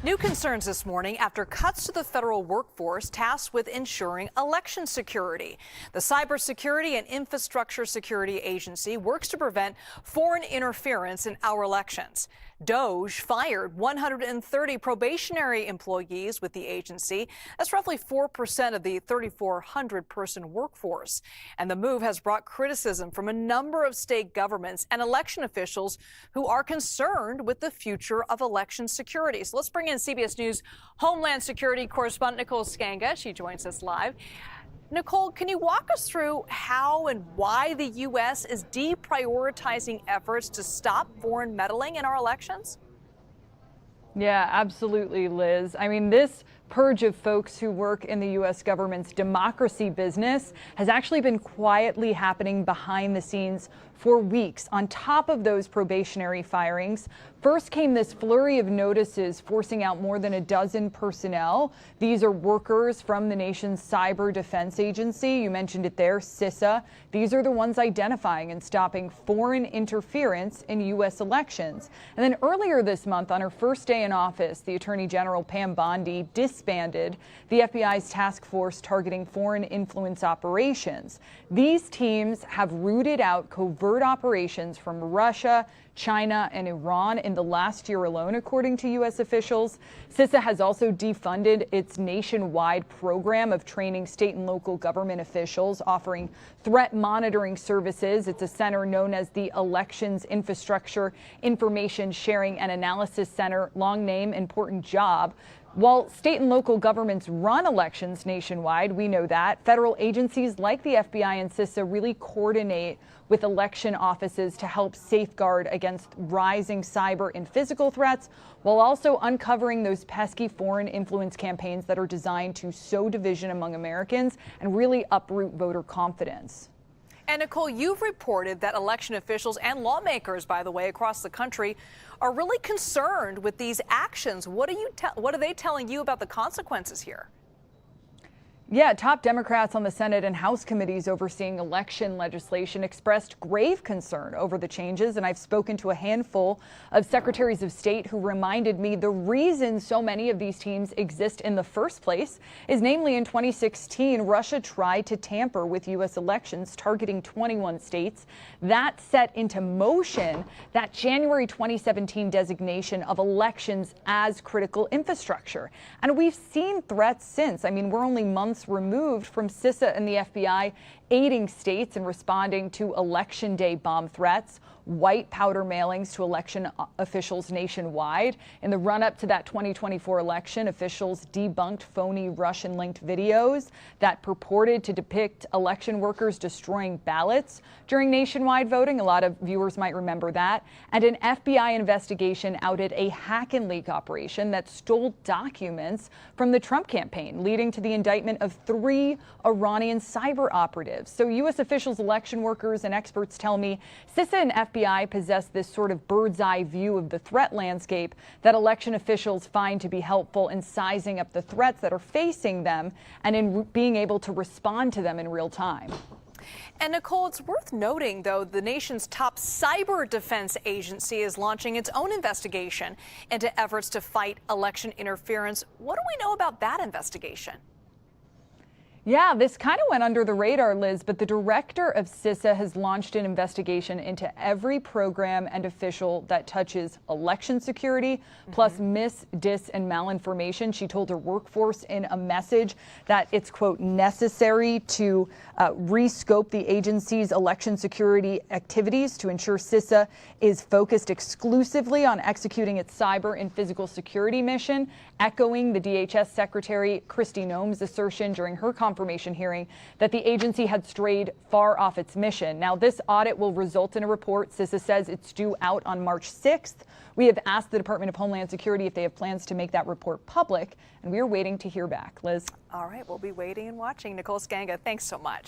New concerns this morning after cuts to the federal workforce tasked with ensuring election security. The Cybersecurity and Infrastructure Security Agency works to prevent foreign interference in our elections. DOJ fired 130 probationary employees with the agency. That's roughly 4% of the 3,400-person workforce. And the move has brought criticism from a number of state governments and election officials who are concerned with the future of election security. So let's bring in CBS News Homeland Security correspondent Nicole Sganga. She joins us live. Nicole, can you walk us through how and why the U.S. is deprioritizing efforts to stop foreign meddling in our elections? Yeah, absolutely, Liz. I mean, this purge of folks who work in the U.S. government's democracy business has actually been quietly happening behind the scenes for weeks. On top of those probationary firings, first came this flurry of notices forcing out more than a dozen personnel. These are workers from the nation's cyber defense agency. You mentioned it there, CISA. These are the ones identifying and stopping foreign interference in U.S. elections. And then earlier this month, on her first day in office, the Attorney General Pam Bondi disbanded the FBI's task force targeting foreign influence operations. These teams have rooted out covert operations from Russia, China, and Iran in the last year alone, according to U.S. officials. CISA has also defunded its nationwide program of training state and local government officials, offering threat monitoring services. It's a center known as the Elections Infrastructure Information Sharing and Analysis Center. Long name, important job. While state and local governments run elections nationwide, we know that, federal agencies like the FBI and CISA really coordinate with election offices to help safeguard against rising cyber and physical threats, while also uncovering those pesky foreign influence campaigns that are designed to sow division among Americans and really uproot voter confidence. And Nicole, you've reported that election officials and lawmakers, by the way, across the country are really concerned with these actions. What are they telling you about the consequences here? Yeah, top Democrats on the Senate and House committees overseeing election legislation expressed grave concern over the changes, and I've spoken to a handful of secretaries of state who reminded me the reason so many of these teams exist in the first place is namely in 2016, Russia tried to tamper with U.S. elections, targeting 21 states. That set into motion that January 2017 designation of elections as critical infrastructure. And we've seen threats since. I mean, we're only months removed from CISA and the FBI aiding states in responding to Election Day bomb threats, white powder mailings to election officials nationwide. In the run-up to that 2024 election, officials debunked phony Russian-linked videos that purported to depict election workers destroying ballots during nationwide voting. A lot of viewers might remember that. And an FBI investigation outed a hack and leak operation that stole documents from the Trump campaign, leading to the indictment of 3 Iranian cyber operatives. So U.S. officials, election workers, and experts tell me CISA and FBI possess this sort of bird's eye view of the threat landscape that election officials find to be helpful in sizing up the threats that are facing them and in being able to respond to them in real time. And Nicole, it's worth noting, though, the nation's top cyber defense agency is launching its own investigation into efforts to fight election interference. What do we know about that investigation? Yeah, this kind of went under the radar, Liz, but the director of CISA has launched an investigation into every program and official that touches election security, plus mis, dis, and malinformation. She told her workforce in a message that it's, quote, necessary to rescope the agency's election security activities to ensure CISA is focused exclusively on executing its cyber and physical security mission, echoing the DHS Secretary Kristi Noem's assertion during her confirmation hearing that the agency had strayed far off its mission. Now, this audit will result in a report. CISA says it's due out on March 6th. We have asked the Department of Homeland Security if they have plans to make that report public, and we are waiting to hear back. Liz? All right, we'll be waiting and watching. Nicole Sganga, thanks so much.